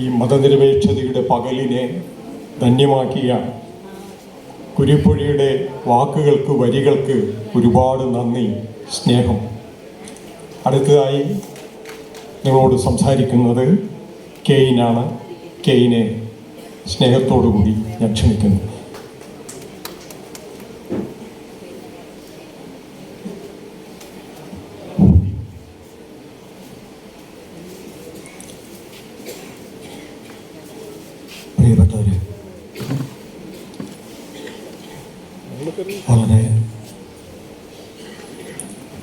ഈ മതനിരപേക്ഷതയുടെ പകലിനെ ധന്യമാക്കിയ കുരിപ്പുഴയുടെ വാക്കുകൾക്ക്, വരികൾക്ക് ഒരുപാട് നന്ദി, സ്നേഹം. അടുത്തതായി നിങ്ങളോട് സംസാരിക്കുന്നത് കെയിനാണ്. കെയിനെ സ്നേഹത്തോടു കൂടി ഞാൻ ക്ഷണിക്കുന്നു. പ്രിയപ്പെട്ടവരെ, വളരെ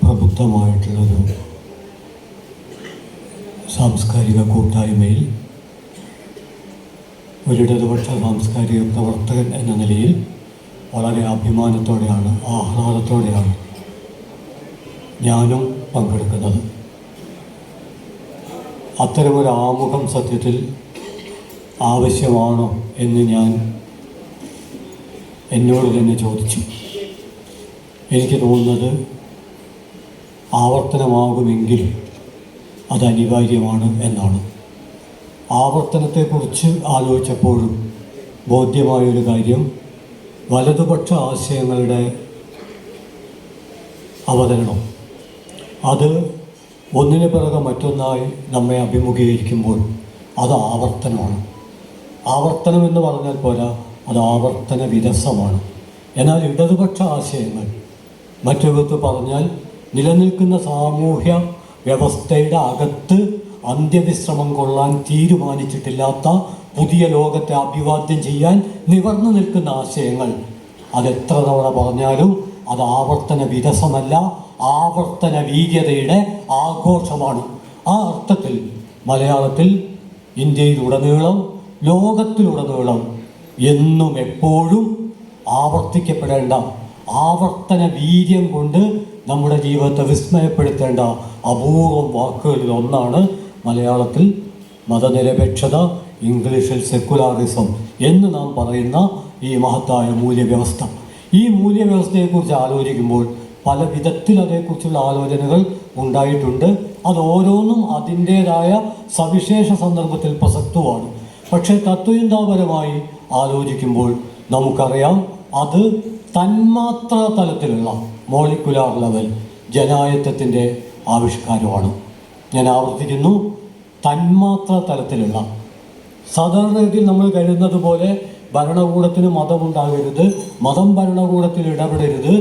പ്രബുദ്ധമായിട്ടുള്ളൊരു സാംസ്കാരിക കൂട്ടായ്മയിൽ ഒരിടതുപക്ഷ സാംസ്കാരിക പ്രവർത്തകൻ എന്ന നിലയിൽ വളരെ അഭിമാനത്തോടെയാണ്, ആഹ്ലാദത്തോടെയാണ് ഞാനും പങ്കെടുക്കുന്നത്. അത്തരമൊരു ആമുഖം സത്യത്തിൽ ആവശ്യമാണോ എന്ന് ഞാൻ എന്നോട് തന്നെ ചോദിച്ചു. എനിക്ക് തോന്നുന്നത് ആവർത്തനമാകുമെങ്കിൽ അത് അനിവാര്യമാണ് എന്നാണ്. ആവർത്തനത്തെക്കുറിച്ച് ആലോചിച്ചപ്പോഴും ബോധ്യമായൊരു കാര്യം, വലതുപക്ഷ ആശയങ്ങളുടെ അവതരണം അത് ഒന്നിനു പിറകെ മറ്റൊന്നായി നമ്മെ അഭിമുഖീകരിക്കുമ്പോൾ അത് ആവർത്തനമാണ്. ആവർത്തനം എന്ന് പറഞ്ഞാൽ പോരാ, അത് ആവർത്തന വിരസമാണ്. എന്നാൽ ഇടതുപക്ഷ ആശയങ്ങൾ മറ്റൊരു വിധത്തിൽ പറഞ്ഞാൽ നിലനിൽക്കുന്ന സാമൂഹ്യ വ്യവസ്ഥയുടെ അകത്ത് അന്ത്യവിശ്രമം കൊള്ളാൻ തീരുമാനിച്ചിട്ടില്ലാത്ത പുതിയ ലോകത്തെ അഭിവാദ്യം ചെയ്യാൻ നിവർന്നു നിൽക്കുന്ന ആശയങ്ങൾ. അതെത്ര തവണ പറഞ്ഞാലും അത് ആവർത്തന വിരസമല്ല, ആവർത്തന വീര്യതയുടെ ആഘോഷമാണ്. ആ അർത്ഥത്തിൽ മലയാളത്തിൽ, ഇന്ത്യയിലുടനീളം, ലോകത്തിലുടനീളം എന്നും എപ്പോഴും ആവർത്തിക്കപ്പെടേണ്ട, ആവർത്തന വീര്യം കൊണ്ട് നമ്മുടെ ജീവിതത്തെ വിസ്മയപ്പെടുത്തേണ്ട അപൂർവം വാക്കുകളിൽ ഒന്നാണ് മലയാളത്തിൽ മതനിരപേക്ഷത, ഇംഗ്ലീഷിൽ സെക്കുലാറിസം എന്ന് നാം പറയുന്ന ഈ മഹത്തായ മൂല്യവ്യവസ്ഥ. ഈ മൂല്യവ്യവസ്ഥയെക്കുറിച്ച് ആലോചിക്കുമ്പോൾ പല വിധത്തിൽ അതേക്കുറിച്ചുള്ള ആലോചനകൾ ഉണ്ടായിട്ടുണ്ട്. അത് ഓരോന്നും അതിൻ്റേതായ സവിശേഷ സന്ദർഭത്തിൽ പ്രസക്തമാണ്. പക്ഷേ തത്വചിന്താപരമായി ആലോചിക്കുമ്പോൾ നമുക്കറിയാം, അത് തന്മാത്ര തലത്തിലുള്ള മോളിക്കുലാർ ലെവൽ ജനായത്വത്തിൻ്റെ ആവിഷ്കാരമാണ്. ഞാൻ ആവർത്തിക്കുന്നു, തന്മാത്ര തലത്തിലുള്ള. സാധാരണഗതിയിൽ നമ്മൾ കരുതുന്നത് പോലെ ഭരണകൂടത്തിന് മതമുണ്ടാകരുത്, മതം ഭരണകൂടത്തിൽ ഇടപെടരുത്,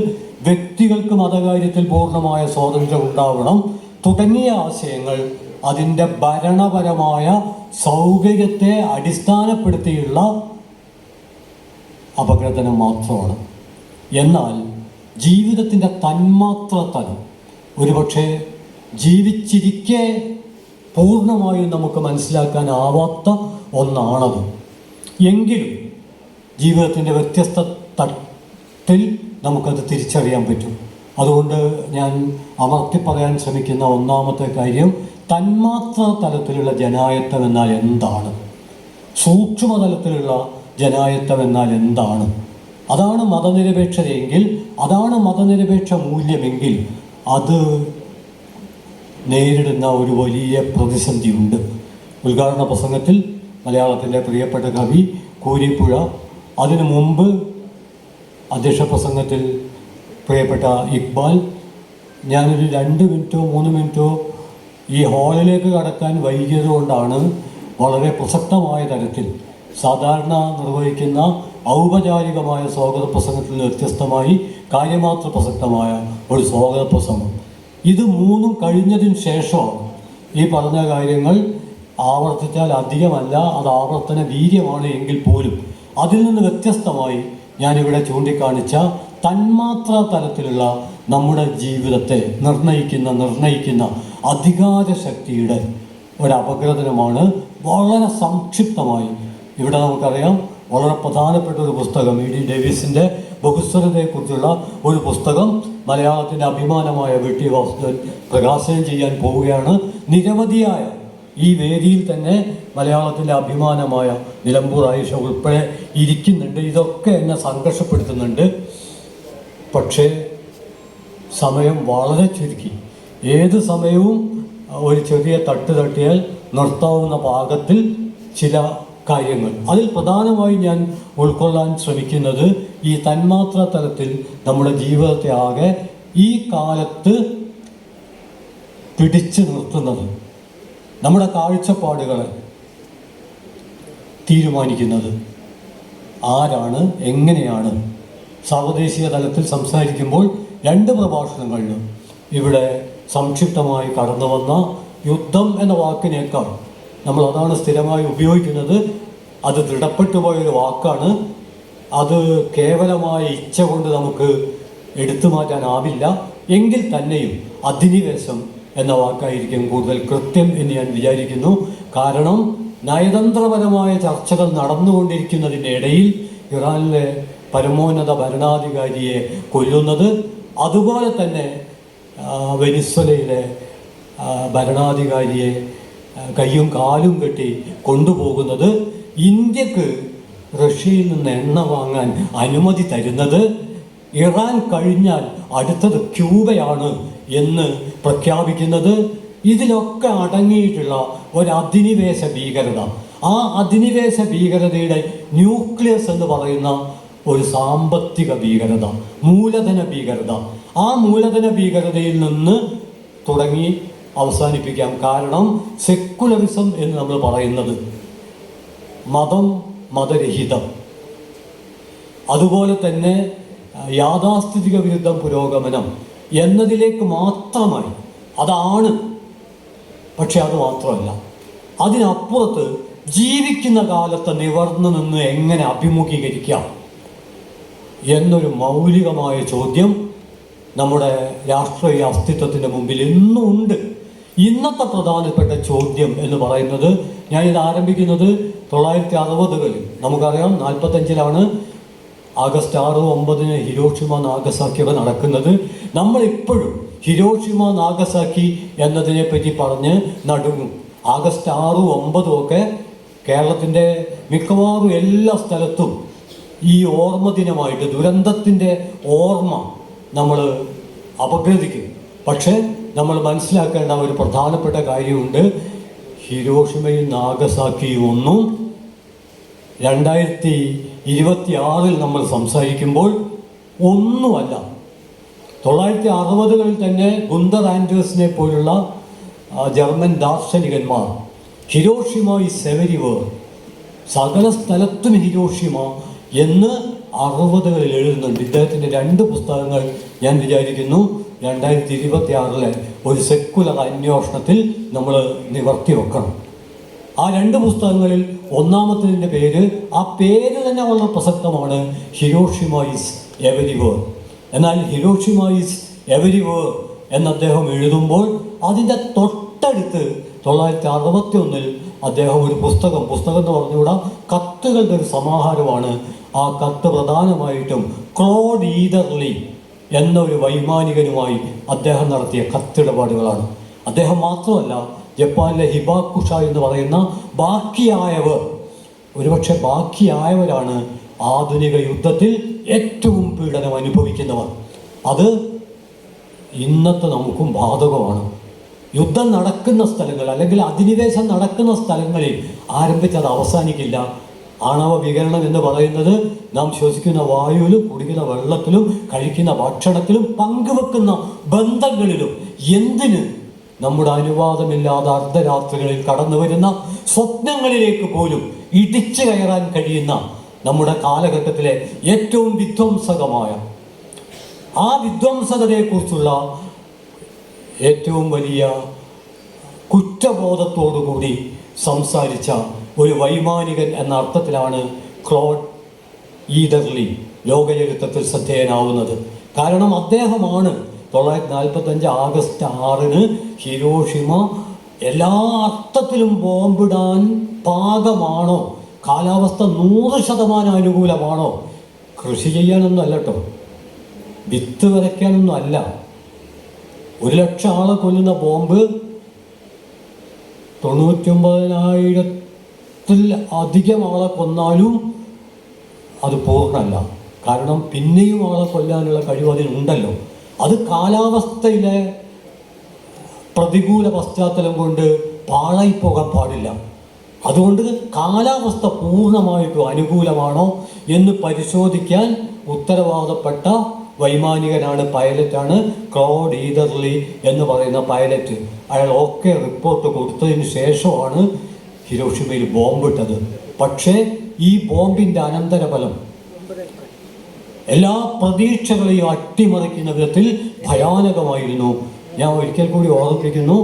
വ്യക്തികൾക്ക് മതകാര്യത്തിൽ പൂർണ്ണമായ സ്വാതന്ത്ര്യം ഉണ്ടാവണം തുടങ്ങിയ ആശയങ്ങൾ അതിൻ്റെ ഭരണപരമായ സൗകര്യത്തെ അടിസ്ഥാനപ്പെടുത്തിയുള്ള അപഗ്രഥനം മാത്രമാണ്. എന്നാൽ ജീവിതത്തിൻ്റെ തന്മാത്ര തലം ഒരുപക്ഷെ ജീവിച്ചിരിക്കെ പൂർണ്ണമായും നമുക്ക് മനസ്സിലാക്കാനാവാത്ത ഒന്നാണത്. എങ്കിലും ജീവിതത്തിൻ്റെ വ്യത്യസ്ത തട്ടിൽ നമുക്കത് തിരിച്ചറിയാൻ പറ്റും. അതുകൊണ്ട് ഞാൻ അമർത്തി പറയാൻ ശ്രമിക്കുന്ന ഒന്നാമത്തെ കാര്യം, തന്മാത്ര തലത്തിലുള്ള ജനായത്വം എന്നാൽ എന്താണ്, സൂക്ഷ്മതലത്തിലുള്ള ജനായത്വം എന്നാൽ എന്താണ്, അതാണ് മതനിരപേക്ഷതയെങ്കിൽ, അതാണ് മതനിരപേക്ഷ മൂല്യമെങ്കിൽ അത് നേരിടുന്ന ഒരു വലിയ പ്രതിസന്ധിയുണ്ട്. ഉദ്ഘാടന പ്രസംഗത്തിൽ മലയാളത്തിൻ്റെ പ്രിയപ്പെട്ട കവി കൂരിപ്പുഴ, അതിനു മുമ്പ് അധ്യക്ഷ പ്രസംഗത്തിൽ പ്രിയപ്പെട്ട ഇക്ബാൽ, ഞാനൊരു 2 മിനിറ്റോ 3 മിനിറ്റോ ഈ ഹാളിലേക്ക് കടക്കാൻ വൈകിയതുകൊണ്ടാണ് വളരെ പ്രസക്തമായ തരത്തിൽ സാധാരണ നിർവഹിക്കുന്ന ഔപചാരികമായ സ്വാഗത പ്രസംഗത്തിൽ നിന്ന് വ്യത്യസ്തമായി കാര്യമാത്ര പ്രസക്തമായ ഒരു സ്വാഗത പ്രസംഗം. ഇത് 3 കഴിഞ്ഞതിന് ശേഷമാണ് ഈ പറഞ്ഞ കാര്യങ്ങൾ ആവർത്തിച്ചാൽ അധികമല്ല, അത് ആവർത്തന വീര്യമാണ് എങ്കിൽ പോലും അതിൽ നിന്ന് വ്യത്യസ്തമായി ഞാനിവിടെ ചൂണ്ടിക്കാണിച്ച തന്മാത്ര തലത്തിലുള്ള നമ്മുടെ ജീവിതത്തെ നിർണയിക്കുന്ന അധികാര ശക്തിയുടെ ഒരു അപഗ്രഥനമാണ്. വളരെ സംക്ഷിപ്തമായി ഇവിടെ നമുക്കറിയാം, വളരെ പ്രധാനപ്പെട്ട ഒരു പുസ്തകം, ഇ ഡി ഡേവിസിൻ്റെ ബഹുസ്വരതയെക്കുറിച്ചുള്ള ഒരു പുസ്തകം മലയാളത്തിൻ്റെ അഭിമാനമായ വി.ടി. വാസുദേവൻ പ്രകാശനം ചെയ്യാൻ പോവുകയാണ്. നിരവധിയായ ഈ വേദിയിൽ തന്നെ മലയാളത്തിൻ്റെ അഭിമാനമായ നിലമ്പൂർ ആയിഷ ഉൾപ്പെടെ ഇരിക്കുന്നുണ്ട്. ഇതൊക്കെ എന്നെ സംഘർഷപ്പെടുത്തുന്നുണ്ട്. പക്ഷേ സമയം വളരെ ചുരുക്കി, ഏത് സമയവും ഒരു ചെറിയ തട്ടിയാൽ നിർത്താവുന്ന പാകത്തിൽ ചില കാര്യങ്ങൾ. അതിൽ പ്രധാനമായി ഞാൻ ഉൾക്കൊള്ളാൻ ശ്രമിക്കുന്നത് ഈ തന്മാത്ര തലത്തിൽ നമ്മുടെ ജീവിതത്തെ ആകെ ഈ കാലത്ത് പിടിച്ചു നിർത്തുന്നത്, നമ്മുടെ കാഴ്ചപ്പാടുകളെ തീരുമാനിക്കുന്നത് ആരാണ്, എങ്ങനെയാണ്. സാർവദേശീയ തലത്തിൽ സംസാരിക്കുമ്പോൾ 2 പ്രഭാഷണങ്ങളിലും ഇവിടെ സംക്ഷിപ്തമായി കടന്നു വന്ന യുദ്ധം എന്ന വാക്കിനേക്കാൾ നമ്മൾ അതാണ് സ്ഥിരമായി ഉപയോഗിക്കുന്നത്. അത് ദൃഢപ്പെട്ടു പോയൊരു വാക്കാണ്. അത് കേവലമായ ഇച്ഛ കൊണ്ട് നമുക്ക് എടുത്തു മാറ്റാനാവില്ല. എങ്കിൽ തന്നെയും അധിനിവേശം എന്ന വാക്കായിരിക്കും കൂടുതൽ കൃത്യം എന്ന് ഞാൻ വിചാരിക്കുന്നു. കാരണം നയതന്ത്രപരമായ ചർച്ചകൾ നടന്നുകൊണ്ടിരിക്കുന്നതിൻ്റെ ഇടയിൽ ഇറാനിലെ പരമോന്നത ഭരണാധികാരിയെ കൊല്ലുന്നത്, അതുപോലെ തന്നെ വെനിസ്വലയിലെ ഭരണാധികാരിയെ കയ്യും കാലും കെട്ടി കൊണ്ടുപോകുന്നത്, ഇന്ത്യക്ക് റഷ്യയിൽ നിന്ന് എണ്ണ വാങ്ങാൻ അനുമതി തരുന്നത്, ഇറാൻ കഴിഞ്ഞാൽ അടുത്തത് ക്യൂബയാണ് എന്ന് പ്രഖ്യാപിക്കുന്നത്, ഇതിലൊക്കെ അടങ്ങിയിട്ടുള്ള ഒരു അധിനിവേശ ഭീകരത. ആ അധിനിവേശ ഭീകരതയുടെ ന്യൂക്ലിയസ് എന്ന് പറയുന്ന ഒരു സാമ്പത്തിക ഭീകരത, മൂലധന ഭീകരത. ആ മൂലധന ഭീകരതയിൽ നിന്ന് തുടങ്ങി അവസാനിപ്പിക്കാം. കാരണം സെക്കുലറിസം എന്ന് നമ്മൾ പറയുന്നത് മതം, മതരഹിതം, അതുപോലെ തന്നെ യാഥാസ്ഥിതിക വിരുദ്ധ പുരോഗമനം എന്നതിലേക്ക് മാത്രമായി അതാണ്. പക്ഷെ അത് മാത്രമല്ല, അതിനപ്പുറത്ത് ജീവിക്കുന്ന കാലത്ത് നിവർന്നു നിന്ന് എങ്ങനെ അഭിമുഖീകരിക്കാം എന്നൊരു മൗലികമായ ചോദ്യം നമ്മുടെ രാഷ്ട്രീയ അസ്തിത്വത്തിൻ്റെ മുമ്പിൽ എന്നും ഉണ്ട്. ഇന്നത്തെ പ്രധാനപ്പെട്ട ചോദ്യം എന്ന് പറയുന്നത്, ഞാനിത് ആരംഭിക്കുന്നത് 1960-കളിൽ, നമുക്കറിയാം 45-ലാണ് ആഗസ്റ്റ് 6-9 ഹിരോഷിമ നാഗസാക്കി ഒക്കെ നടക്കുന്നത്. നമ്മളിപ്പോഴും ഹിരോഷിമ നാഗസാക്കി എന്നതിനെ പറ്റി പറഞ്ഞ് നടുങ്ങും. ആഗസ്റ്റ് 6-9 ഒക്കെ കേരളത്തിൻ്റെ മിക്കവാറും എല്ലാ സ്ഥലത്തും ഈ ഓർമ്മ ദിനമായിട്ട് ദുരന്തത്തിൻ്റെ ഓർമ്മ നമ്മൾ അപഗ്രഥിക്കും. പക്ഷേ നമ്മൾ മനസ്സിലാക്കേണ്ട ഒരു പ്രധാനപ്പെട്ട കാര്യമുണ്ട്. ഹിരോഷിമയും നാഗസാക്കിയും ഒന്നും 2026 നമ്മൾ സംസാരിക്കുമ്പോൾ ഒന്നുമല്ല. 1960-കളിൽ തന്നെ ഗുന്തർ ആൻഡേഴ്സിനെ പോലുള്ള ജർമ്മൻ ദാർശനികന്മാർ ഹിരോഷിമ ഈസ് എവരിവേർ, സകല സ്ഥലത്തും ഹിരോഷിമ എന്ന് 60-കളിൽ എഴുതുന്നുണ്ട്. ഇദ്ദേഹത്തിൻ്റെ 2 പുസ്തകങ്ങൾ ഞാൻ വിചാരിക്കുന്നു 2026 ഒരു സെക്കുലർ അന്വേഷണത്തിൽ നമ്മൾ നിവർത്തി വെക്കണം. ആ 2 പുസ്തകങ്ങളിൽ ഒന്നാമത്തതിൻ്റെ പേര്, ആ പേര് തന്നെ വളരെ പ്രസക്തമാണ്, ഹിരോഷിമ ഈസ് എവരിവേർ. എന്നാൽ ഹിരോഷിമ ഈസ് എവരിവേർ എന്ന് അദ്ദേഹം എഴുതുമ്പോൾ അതിൻ്റെ തൊട്ടടുത്ത് 1961 അദ്ദേഹം ഒരു പുസ്തകം എന്ന് പറഞ്ഞുകൂടാ, കത്തുകളുടെ ഒരു സമാഹാരമാണ്. ആ കത്ത് പ്രധാനമായിട്ടും ക്ലോഡ് ഈദർലി എന്ന ഒരു വൈമാനികനുമായി അദ്ദേഹം നടത്തിയ കത്തിടപാടുകളാണ്. അദ്ദേഹം മാത്രമല്ല, ജപ്പാനിലെ ഹിബാക്കുഷ എന്ന് പറയുന്ന ബാക്കിയായവർ, ഒരുപക്ഷെ ബാക്കിയായവരാണ് ആധുനിക യുദ്ധത്തിൽ ഏറ്റവും പീഡനം അനുഭവിക്കുന്നവർ. അത് ഇന്നത്തെ നമുക്കും ബാധകമാണ്. യുദ്ധം നടക്കുന്ന സ്ഥലങ്ങൾ അല്ലെങ്കിൽ അധിനിവേശം നടക്കുന്ന സ്ഥലങ്ങളിൽ ആരംഭിച്ചത് അവസാനിക്കില്ല. ആണവ വികരണം എന്ന് പറയുന്നത് നാം ശ്വസിക്കുന്ന വായുവിലും കുടിക്കുന്ന വെള്ളത്തിലും കഴിക്കുന്ന ഭക്ഷണത്തിലും പങ്കുവെക്കുന്ന ബന്ധങ്ങളിലും, എന്തിന് നമ്മുടെ അനുവാദമില്ലാതെ അർദ്ധരാത്രികളിൽ കടന്നു വരുന്ന സ്വപ്നങ്ങളിലേക്ക് പോലും ഇടിച്ചു കയറാൻ കഴിയുന്ന നമ്മുടെ കാലഘട്ടത്തിലെ ഏറ്റവും വിധ്വംസകമായ ആ വിധ്വംസകതയെക്കുറിച്ചുള്ള ഏറ്റവും വലിയ കുറ്റബോധത്തോടുകൂടി സംസാരിച്ച ഒരു വൈമാനികൻ എന്ന അർത്ഥത്തിലാണ് ക്ലോഡ് ഈദർലി ലോകചരിത്രത്തിൽ ശ്രദ്ധേയനാവുന്നത്. കാരണം അദ്ദേഹമാണ് 1945 ആഗസ്റ്റ് 6 ഹിരോഷിമ എല്ലാ അർത്ഥത്തിലും ബോംബിടാൻ പാകമാണോ, കാലാവസ്ഥ 100% അനുകൂലമാണോ, കൃഷി ചെയ്യാനൊന്നും അല്ല കേട്ടോ, വിത്ത് വിതയ്ക്കാനൊന്നും അല്ല, 1,00,000 ആളെ കൊല്ലുന്ന ബോംബ് 99,000-ൽ അധികം ആളെ കൊന്നാലും അത് പൂർണ്ണമല്ല. കാരണം പിന്നെയും ആളെ കൊല്ലാനുള്ള കഴിവ് അതിനുണ്ടല്ലോ. അത് കാലാവസ്ഥയിലെ പ്രതികൂല പശ്ചാത്തലം കൊണ്ട് പാഴായി പോകാൻ പാടില്ല. അതുകൊണ്ട് കാലാവസ്ഥ പൂർണ്ണമായിട്ടും അനുകൂലമാണോ എന്ന് പരിശോധിക്കാൻ ഉത്തരവാദപ്പെട്ട വൈമാനികനാണ്, പൈലറ്റാണ് ക്ലോഡ് ഈതർലി എന്ന് പറയുന്ന പൈലറ്റ്. അയാൾ ഒക്കെ റിപ്പോർട്ട് കൊടുത്തതിന് ശേഷമാണ് ഹിരോഷിമയിൽ ബോംബിട്ടത്. പക്ഷേ ഈ ബോംബിൻ്റെ അനന്തരഫലം എല്ലാ പ്രതീക്ഷകളെയും അട്ടിമറിക്കുന്ന വിധത്തിൽ ഭയാനകമായിരുന്നു. ഞാൻ ഒരിക്കൽ കൂടി ഓർമ്മിപ്പിക്കുന്നു,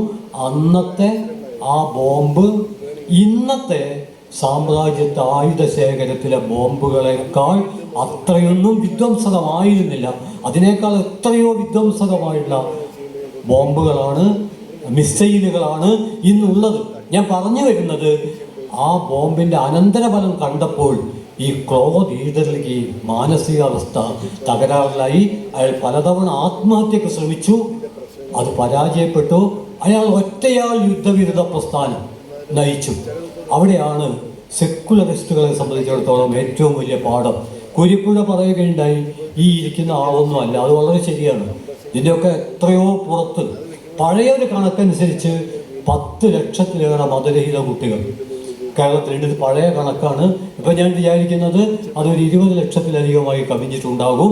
അന്നത്തെ ആ ബോംബ് ഇന്നത്തെ സാമ്രാജ്യത്തെ ആയുധ ശേഖരത്തിലെ ബോംബുകളെക്കാൾ അത്രയൊന്നും വിധ്വംസകമായിരുന്നില്ല. അതിനേക്കാൾ എത്രയോ വിധ്വംസകമായുള്ള ബോംബുകളാണ്, മിസൈലുകളാണ് ഇന്നുള്ളത്. ഞാൻ പറഞ്ഞു വരുന്നത്, ആ ബോംബിൻ്റെ അനന്തരഫലം കണ്ടപ്പോൾ ഈ ക്ലോഡ് ഈതർലിക്ക് മാനസികാവസ്ഥ തകരാറിലായി. അയാൾ പലതവണ ആത്മഹത്യക്ക് ശ്രമിച്ചു, അത് പരാജയപ്പെട്ടു. അയാൾ ഒറ്റയാൾ യുദ്ധവിരുദ്ധ പ്രസ്ഥാനം നയിച്ചു. അവിടെയാണ് സെക്കുലറിസ്റ്റുകളെ സംബന്ധിച്ചിടത്തോളം ഏറ്റവും വലിയ പാഠം. കുരിപ്പുഴ പറയുകയുണ്ടായി, ഈ ഇരിക്കുന്ന ആളൊന്നും അല്ല. അത് വളരെ ശരിയാണ്. ഇതിൻ്റെയൊക്കെ എത്രയോ പുറത്ത് പഴയൊരു കണക്കനുസരിച്ച് 10 ലക്ഷത്തിലേറെ മതരഹിത കുട്ടികൾ കേരളത്തിലുണ്ട്. ഇത് പഴയ കണക്കാണ്. ഇപ്പം ഞാൻ വിചാരിക്കുന്നത് അതൊരു 20 ലക്ഷത്തിലധികമായി കവിഞ്ഞിട്ടുണ്ടാകും.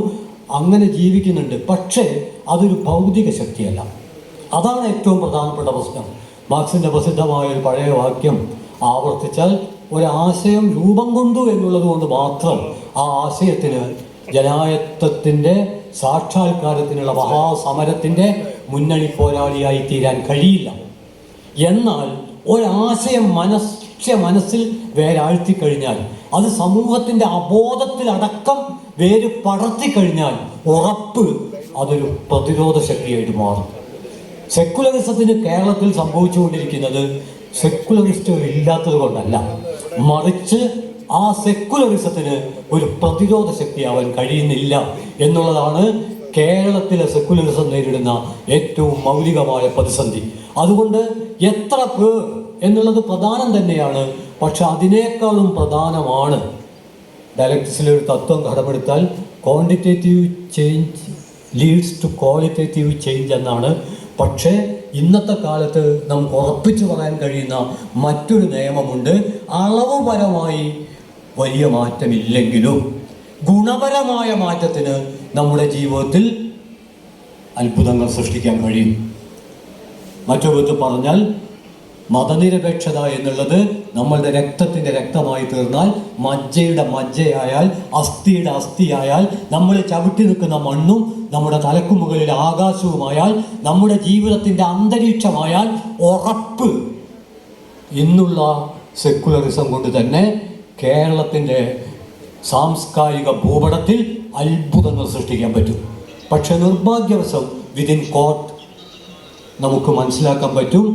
അങ്ങനെ ജീവിക്കുന്നുണ്ട്. പക്ഷേ അതൊരു ഭൗതിക ശക്തിയല്ല. അതാണ് ഏറ്റവും പ്രധാനപ്പെട്ട പ്രശ്നം. മാർക്സിൻ്റെ പ്രസിദ്ധമായ ഒരു പഴയ വാക്യം ആവർത്തിച്ചാൽ, ഒരാശയം രൂപം കൊണ്ടു എന്നുള്ളത് കൊണ്ട് മാത്രം ആ ആശയത്തിന് ജനായത്വത്തിൻ്റെ സാക്ഷാത്കാരത്തിനുള്ള മഹാസമരത്തിൻ്റെ മുന്നണി പോരാളിയായി തീരാൻ കഴിയില്ല. എന്നാൽ ഒരാശയം മനസ്സിൽ വേരാഴ്ത്തിക്കഴിഞ്ഞാൽ, അത് സമൂഹത്തിൻ്റെ അബോധത്തിലടക്കം വേര് പടർത്തിക്കഴിഞ്ഞാൽ ഉറപ്പ് അതൊരു പ്രതിരോധ ശക്തിയായിട്ട് മാറും. സെക്കുലറിസത്തിന് കേരളത്തിൽ സംഭവിച്ചുകൊണ്ടിരിക്കുന്നത് സെക്കുലറിസ്റ്റുകൾ ഇല്ലാത്തത് കൊണ്ടല്ല, മറിച്ച് ആ സെക്കുലറിസത്തിന് ഒരു പ്രതിരോധ ശക്തിയാവാൻ കഴിയുന്നില്ല എന്നുള്ളതാണ് കേരളത്തിലെ സെക്കുലറിസം നേരിടുന്ന ഏറ്റവും മൗലികമായ പ്രതിസന്ധി. അതുകൊണ്ട് എത്ര പേർ എന്നുള്ളത് പ്രധാനം തന്നെയാണ്. പക്ഷെ അതിനേക്കാളും പ്രധാനമാണ്, ഡയലക്റ്റിക്സിലൊരു തത്വം കടമെടുത്താൽ quantitative change leads to qualitative change എന്നാണ്. പക്ഷേ ഇന്നത്തെ കാലത്ത് നമുക്ക് ഉറപ്പിച്ചു പറയാൻ കഴിയുന്ന മറ്റൊരു നിയമമുണ്ട്. അളവുപരമായി വലിയ മാറ്റമില്ലെങ്കിലും ഗുണപരമായ മാറ്റത്തിന് നമ്മുടെ ജീവിതത്തിൽ അത്ഭുതങ്ങൾ സൃഷ്ടിക്കാൻ കഴിയും. മറ്റൊരു വിധത്തിൽ പറഞ്ഞാൽ, മതനിരപേക്ഷത എന്നുള്ളത് നമ്മളുടെ രക്തത്തിൻ്റെ രക്തമായി തീർന്നാൽ, മജ്ജയുടെ മജ്ജയായാൽ, അസ്ഥിയുടെ അസ്ഥിയായാൽ, നമ്മൾ ചവിട്ടി നിൽക്കുന്ന മണ്ണും നമ്മുടെ തലക്കു മുകളിൽ ആകാശവുമായാൽ, നമ്മുടെ ജീവിതത്തിൻ്റെ അന്തരീക്ഷമായാൽ ഉറപ്പ് ഇന്നുള്ള സെക്കുലറിസം കൊണ്ട് തന്നെ കേരളത്തിൻ്റെ സാംസ്കാരിക ഭൂപടത്തിൽ അത്ഭുതങ്ങൾ സൃഷ്ടിക്കാൻ പറ്റും. പക്ഷെ നിർഭാഗ്യവശം വിതിൻ കോട്ട് നമുക്ക് മനസ്സിലാക്കാൻ പറ്റും,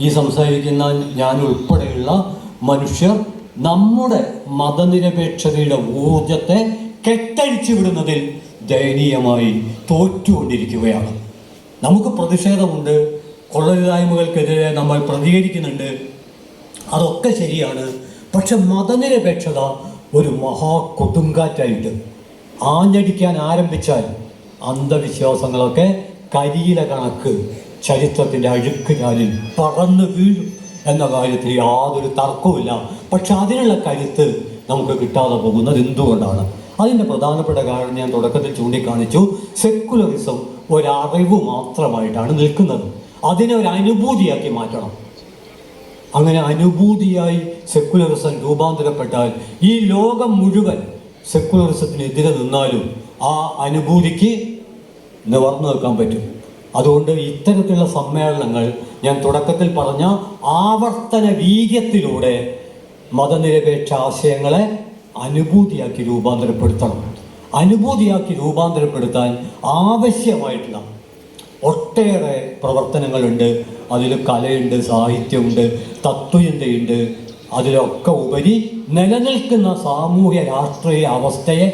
ഈ സംസാരിക്കുന്ന ഞാൻ ഉൾപ്പെടെയുള്ള മനുഷ്യർ നമ്മുടെ മതനിരപേക്ഷതയുടെ ഊർജത്തെ കെട്ടഴിച്ചു വിടുന്നതിൽ ദയനീയമായി തോറ്റുകൊണ്ടിരിക്കുകയാണ്. നമുക്ക് പ്രതിഷേധമുണ്ട്, കൊള്ളരുതായ്മകൾക്കെതിരെ നമ്മൾ പ്രതികരിക്കുന്നുണ്ട്, അതൊക്കെ ശരിയാണ്. പക്ഷെ മതനിരപേക്ഷത ഒരു മഹാ കൊടുങ്കാറ്റായിട്ട് ആഞ്ഞടിക്കാൻ ആരംഭിച്ചാൽ അന്ധവിശ്വാസങ്ങളൊക്കെ കരിയില കണക്ക് ചരിത്രത്തിൻ്റെ അഴുക്കുചാലിൽ പറന്നു വീഴും എന്ന കാര്യത്തിൽ യാതൊരു തർക്കവുമില്ല. പക്ഷെ അതിനുള്ള കരുത്ത് നമുക്ക് കിട്ടാതെ പോകുന്നത് എന്തുകൊണ്ടാണ്? അതിൻ്റെ പ്രധാനപ്പെട്ട കാരണം ഞാൻ തുടക്കത്തിൽ ചൂണ്ടിക്കാണിച്ചു. സെക്കുലറിസം ഒരറിവ് മാത്രമായിട്ടാണ് നിൽക്കുന്നത്. അതിനെ ഒരു അനുഭൂതിയാക്കി മാറ്റണം. അങ്ങനെ അനുഭൂതിയായി സെക്കുലറിസം രൂപാന്തരപ്പെട്ടാൽ ഈ ലോകം മുഴുവൻ സെക്കുലറിസത്തിനെതിരെ നിന്നാലും ആ അനുഭൂതിക്ക് നിവർന്നു നിൽക്കാൻ പറ്റും. അതുകൊണ്ട് ഇത്തരത്തിലുള്ള സമ്മേളനങ്ങൾ ഞാൻ തുടക്കത്തിൽ പറഞ്ഞ ആവർത്തന വീര്യത്തിലൂടെ മതനിരപേക്ഷ ആശയങ്ങളെ അനുഭൂതിയാക്കി രൂപാന്തരപ്പെടുത്തണം. അനുഭൂതിയാക്കി രൂപാന്തരപ്പെടുത്താൻ ആവശ്യമായിട്ടുള്ള ഒട്ടേറെ പ്രവർത്തനങ്ങളുണ്ട്. അതിൽ കലയുണ്ട്, സാഹിത്യമുണ്ട്, തത്വചിന്തയുണ്ട്. അതിലൊക്കെ ഉപരി നിലനിൽക്കുന്ന സാമൂഹ്യ രാഷ്ട്രീയ അവസ്ഥയെ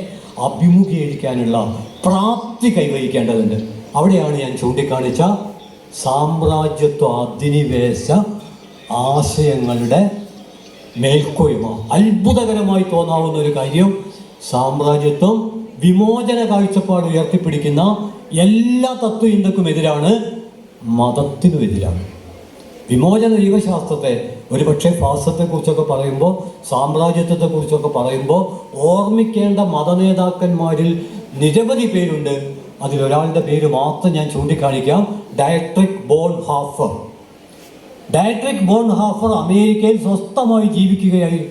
അഭിമുഖീകരിക്കാനുള്ള പ്രാപ്തി കൈവരിക്കേണ്ടതുണ്ട്. അവിടെയാണ് ഞാൻ ചൂണ്ടിക്കാണിച്ച സാമ്രാജ്യത്വ അധിനിവേശ ആശയങ്ങളുടെ മേൽക്കോയ്മ. അത്ഭുതകരമായി തോന്നാവുന്ന ഒരു കാര്യം, സാമ്രാജ്യത്വം വിമോചന കാഴ്ചപ്പാട് ഉയർത്തിപ്പിടിക്കുന്ന എല്ലാ തത്വചിന്തക്കും എതിരാണ്, മതത്തിനും എതിരാണ്. വിമോചന ജീവശാസ്ത്രത്തെ ഒരുപക്ഷെ ഫാസിസത്തെക്കുറിച്ചൊക്കെ പറയുമ്പോൾ, സാമ്രാജ്യത്വത്തെക്കുറിച്ചൊക്കെ പറയുമ്പോൾ ഓർമ്മിക്കേണ്ട മതനേതാക്കന്മാരിൽ നിരവധി പേരുണ്ട്. അതിലൊരാളുടെ പേര് മാത്രം ഞാൻ ചൂണ്ടിക്കാണിക്കാം, ഡയട്രിക് ബോൺഹാഫർ. ഡയട്രിക് ബോൺഹാഫർ അമേരിക്കയിൽ സ്വസ്ഥമായി ജീവിക്കുകയായി.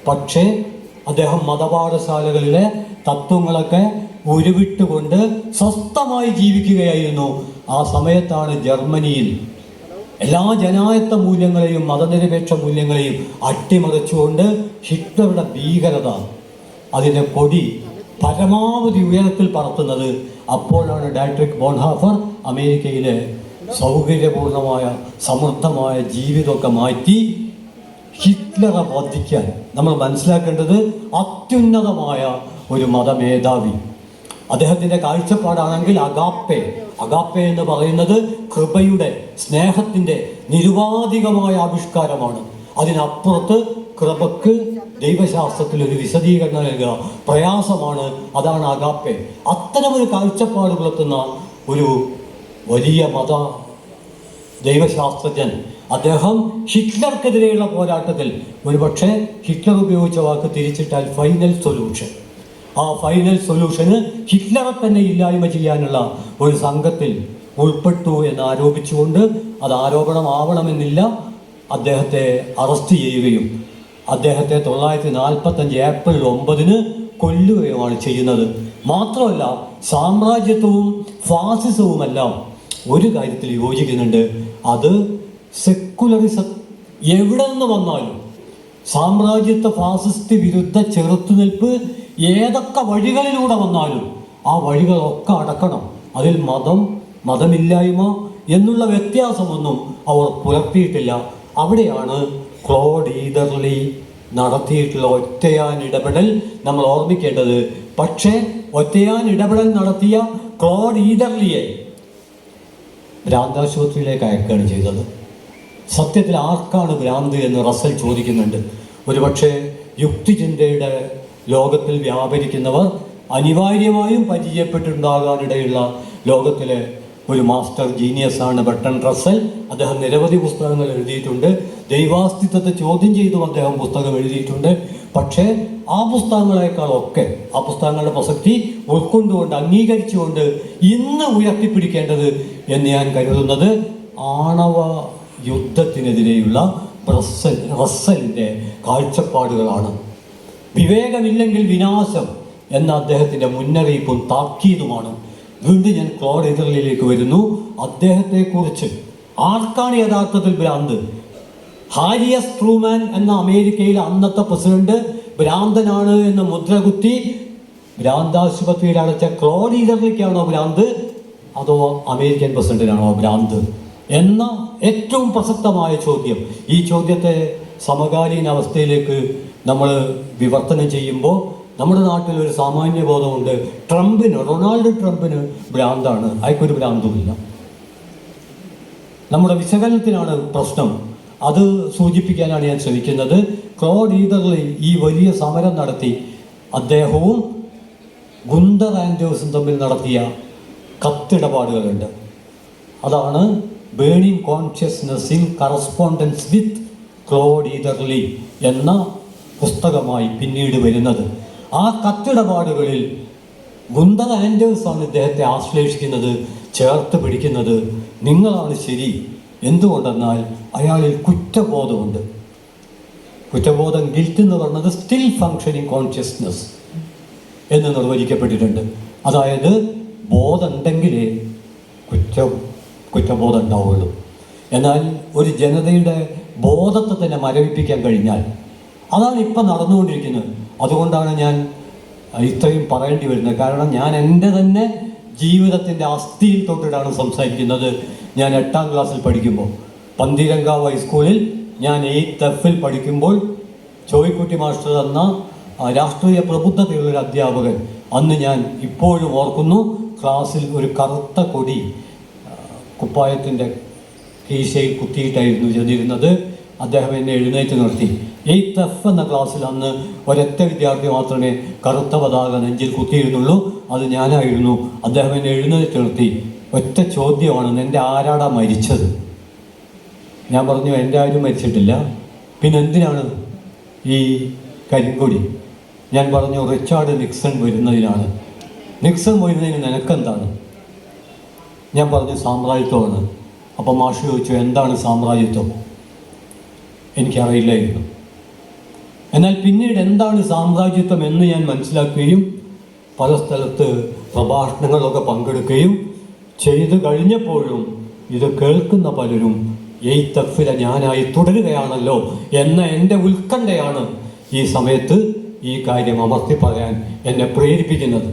പക്ഷേ അദ്ദേഹം മതപാഠശാലകളിലെ തത്വങ്ങളൊക്കെ ഉരുവിട്ടുകൊണ്ട് സ്വസ്ഥമായി ജീവിക്കുകയായിരുന്നു. ആ സമയത്താണ് ജർമ്മനിയിൽ എല്ലാ ജനായത്ത മൂല്യങ്ങളെയും മതനിരപേക്ഷ മൂല്യങ്ങളെയും അട്ടിമറിച്ചുകൊണ്ട് ഹിറ്റ്ലറുടെ ഭീകരത, അതിൻ്റെ കൊടി പരമാവധി ഉയരത്തിൽ പറത്തുന്നത്. അപ്പോഴാണ് ഡയട്രിക് ബോൺഹാഫർ അമേരിക്കയിലെ സൗകര്യപൂർണമായ സമൃദ്ധമായ ജീവിതമൊക്കെ മാറ്റി ഹിറ്റ്ലറെ വധിക്കാൻ. നമ്മൾ മനസ്സിലാക്കേണ്ടത് അത്യുന്നതമായ ഒരു മതമേധാവി. അദ്ദേഹത്തിൻ്റെ കാഴ്ചപ്പാടാണെങ്കിൽ അഗാപ്പെ എന്ന് പറയുന്നത് കൃപയുടെ, സ്നേഹത്തിൻ്റെ നിരുപാധികമായ ആവിഷ്കാരമാണ്. അതിനപ്പുറത്ത് കൃപക്ക് ദൈവശാസ്ത്രത്തിൽ ഒരു വിശദീകരണം നൽകുക പ്രയാസമാണ്. അതാണ് അഗാപ്പെ. അത്തരമൊരു കാഴ്ചപ്പാട് പുലർത്തുന്ന ഒരു വലിയ ദൈവശാസ്ത്രജ്ഞൻ അദ്ദേഹം ഹിറ്റ്ലർക്കെതിരെയുള്ള പോരാട്ടത്തിൽ, ഒരുപക്ഷെ ഹിറ്റ്ലർ ഉപയോഗിച്ച വാക്ക് തിരിച്ചിട്ടാൽ ഫൈനൽ സൊല്യൂഷൻ, ആ ഫൈനൽ സൊല്യൂഷന് ഹിറ്റ്ലറെ തന്നെ ഇല്ലായ്മ ചെയ്യാനുള്ള ഒരു സംഘത്തിൽ ഉൾപ്പെട്ടു എന്ന് ആരോപിച്ചുകൊണ്ട്, അത് ആരോപണമാവണമെന്നില്ല, അദ്ദേഹത്തെ അറസ്റ്റ് ചെയ്യുകയും അദ്ദേഹത്തെ 1945 ഏപ്രിൽ 9 കൊല്ലുകയുമാണ് ചെയ്യുന്നത്. മാത്രമല്ല സാമ്രാജ്യത്വവും ഫാസിസവുമെല്ലാം ഒരു കാര്യത്തിൽ യോജിക്കുന്നുണ്ട്, അത് സെക്കുലറിസം എവിടെ നിന്ന് വന്നാലും സാമ്രാജ്യത്വ ഫാസിസ്റ്റ് വിരുദ്ധ ചെറുത്തുനിൽപ്പ് ഏതൊക്കെ വഴികളിലൂടെ വന്നാലും ആ വഴികളൊക്കെ അടക്കണം. അതിൽ മതമില്ലായ്മ എന്നുള്ള വ്യത്യാസമൊന്നും അവർ പുലർത്തിയിട്ടില്ല. അവിടെയാണ് ക്ലോഡ് ഈദർലി നടത്തിയിട്ടുള്ള ഒറ്റയാൻ ഇടപെടൽ നമ്മൾ ഓർമ്മിക്കേണ്ടത്. പക്ഷേ ഒറ്റയാൻ ഇടപെടൽ നടത്തിയ ക്ലോഡ് ഈദർലിയെ ഭ്രാന്താശുപത്രിയിലേക്ക് അയക്കുകയാണ് ചെയ്തത്. സത്യത്തിൽ ആർക്കാണ് ഭ്രാന്ത് എന്ന് റസൽ ചോദിക്കുന്നുണ്ട്. ഒരുപക്ഷെ യുക്തിചിന്തയുടെ ലോകത്തിൽ വ്യാപരിക്കുന്നവർ അനിവാര്യമായും പരിചയപ്പെട്ടിട്ടുണ്ടാകാനിടയുള്ള ലോകത്തിലെ ഒരു മാസ്റ്റർ ജീനിയസാണ് ബർട്രൻഡ് റസൽ. അദ്ദേഹം നിരവധി പുസ്തകങ്ങൾ എഴുതിയിട്ടുണ്ട്. ദൈവാസ്തിത്വത്തെ ചോദ്യം ചെയ്തും അദ്ദേഹം പുസ്തകം എഴുതിയിട്ടുണ്ട്. പക്ഷേ ആ പുസ്തകങ്ങളെക്കാളൊക്കെ ആ പുസ്തകങ്ങളുടെ പ്രസക്തി ഉൾക്കൊണ്ടുകൊണ്ട് അംഗീകരിച്ചുകൊണ്ട് ഇന്ന് ഉയർത്തിപ്പിടിക്കേണ്ടത് എന്ന് ഞാൻ കരുതുന്നത് ആണവ യുദ്ധത്തിനെതിരെയുള്ള റസലിൻ്റെ കാഴ്ചപ്പാടുകളാണ്. വിവേകമില്ലെങ്കിൽ വിനാശം എന്ന അദ്ദേഹത്തിൻ്റെ മുന്നറിയിപ്പും താക്കീതുമാണ്. വീണ്ടും ഞാൻ ക്ലോഡ് ഈദർലിയിലേക്ക് വരുന്നു. അദ്ദേഹത്തെക്കുറിച്ച് ആർക്കാണ് യഥാർത്ഥത്തിൽ ഭ്രാന്ത്? ഹാരിയസ് ട്രൂമാൻ എന്ന അമേരിക്കയിലെ അന്നത്തെ പ്രസിഡന്റ് ഭ്രാന്തനാണ് എന്ന് മുദ്രകുത്തി ഭ്രാന്താശുപത്രിയിൽ അടച്ച ക്ലോഡ് ഈദർലിക്കാണോ ഭ്രാന്ത്, അതോ അമേരിക്കൻ പ്രസിഡന്റിനാണോ ഭ്രാന്ത് എന്ന ഏറ്റവും പ്രസക്തമായ ചോദ്യം. ഈ ചോദ്യത്തെ സമകാലീന അവസ്ഥയിലേക്ക് നമ്മൾ വിവർത്തനം ചെയ്യുമ്പോൾ നമ്മുടെ നാട്ടിൽ ഒരു സാമാന്യ ബോധമുണ്ട്. റൊണാൾഡ് ട്രംപിന് ഭ്രാന്താണ്, അയാൾക്കൊരു ഭ്രാന്തുമില്ല. നമ്മുടെ വിശകലനത്തിനാണ് പ്രശ്നം. അത് സൂചിപ്പിക്കാനാണ് ഞാൻ ശ്രമിക്കുന്നത്. ക്ലോഡ് ഈദർലി ഈ വലിയ സമരം നടത്തി അദ്ദേഹവും ഗുന്തർ ആൻഡേഴ്സും തമ്മിൽ നടത്തിയ കത്തിടപാടുകളുണ്ട്. അതാണ് burning consciousness in correspondence with Claude Eatherly എന്ന പുസ്തകമായി പിന്നീട് വരുന്നത്. ആ കത്തിടപാടുകളിൽ ഗുന്തർ ആൻഡേഴ്സാണ് ഇദ്ദേഹത്തെ ആശ്ലേഷിക്കുന്നത്, ചേർത്ത് പിടിക്കുന്നത്. നിങ്ങളാണ് ശരി. എന്തുകൊണ്ടെന്നാൽ അയാളിൽ കുറ്റബോധമുണ്ട്. കുറ്റബോധം, ഗിൽറ്റ് എന്ന് പറയുന്നത് സ്റ്റിൽ ഫങ്ഷനിങ് കോൺഷ്യസ്നെസ് എന്ന് നിർവചിക്കപ്പെട്ടിട്ടുണ്ട്. അതായത് ബോധം ഉണ്ടെങ്കിലേ കുറ്റബോധം ഉണ്ടാവുള്ളൂ. എന്നാൽ ഒരു ജനതയുടെ ബോധത്തെ തന്നെ മരവിപ്പിക്കാൻ കഴിഞ്ഞാൽ, അതാണ് ഇപ്പം നടന്നുകൊണ്ടിരിക്കുന്നത്. അതുകൊണ്ടാണ് ഞാൻ ഇത്രയും പറയേണ്ടി വരുന്നത്. കാരണം ഞാൻ എൻ്റെ തന്നെ ജീവിതത്തിൻ്റെ അസ്ഥിയിൽ തൊട്ടിട്ടാണ് സംസാരിക്കുന്നത്. ഞാൻ 8ാം ക്ലാസ്സിൽ പഠിക്കുമ്പോൾ പന്തീരങ്കാവ് ഹൈസ്കൂളിൽ ഞാൻ 8th F പഠിക്കുമ്പോൾ ചോയ്ക്കുട്ടി മാസ്റ്റർ എന്ന രാഷ്ട്രീയ പ്രബുദ്ധതയുള്ളൊരു അധ്യാപകൻ, അന്ന് ഞാൻ ഇപ്പോഴും ഓർക്കുന്നു, ക്ലാസ്സിൽ ഒരു കറുത്ത കൊടി കുപ്പായത്തിൻ്റെ കീശയിൽ കുത്തിയിട്ടായിരുന്നു ചെന്നിരുന്നത്. അദ്ദേഹം എന്നെ എഴുന്നേറ്റ് നിർത്തി. 8th F എന്ന ക്ലാസ്സിൽ അന്ന് ഒരൊറ്റ വിദ്യാർത്ഥി മാത്രമേ കറുത്ത പതാക നെഞ്ചിൽ കുത്തിയിരുന്നുള്ളൂ, അത് ഞാനായിരുന്നു. അദ്ദേഹം എന്നെ എഴുന്നേറ്റ് നിർത്തി. ഒറ്റ ചോദ്യമാണ്, എൻ്റെ ആരാടാ മരിച്ചത്? ഞാൻ പറഞ്ഞു, എൻ്റെ ആരും മരിച്ചിട്ടില്ല, പിന്നെ എന്തിനാണ് ഈ കരിങ്കൊടി? ഞാൻ പറഞ്ഞു റിച്ചാർഡ് നിക്സൺ വരുന്നതിനാണ്. നിക്സൺ വരുന്നതിന് നിനക്കെന്താണ്? ഞാൻ പറഞ്ഞു സാമ്രാജ്യത്വമാണ്. അപ്പം മാഷ് ചോദിച്ചു എന്താണ് സാമ്രാജ്യത്വം? എനിക്കറിയില്ലായിരുന്നു. എന്നാൽ പിന്നീട് എന്താണ് സാമ്രാജ്യത്വം എന്ന് ഞാൻ മനസ്സിലാക്കുകയും പല സ്ഥലത്ത് പ്രഭാഷണങ്ങളൊക്കെ പങ്കെടുക്കുകയും ചെയ്തു കഴിഞ്ഞപ്പോഴും ഇത് കേൾക്കുന്ന പലരും എയ്ത്തഫിലെ ഞാനായി തുടരുകയാണല്ലോ എന്ന എൻ്റെ ഉത്കണ്ഠയാണ് ഈ സമയത്ത് ഈ കാര്യം അമർത്തി പറയാൻ എന്നെ പ്രേരിപ്പിക്കുന്നത്.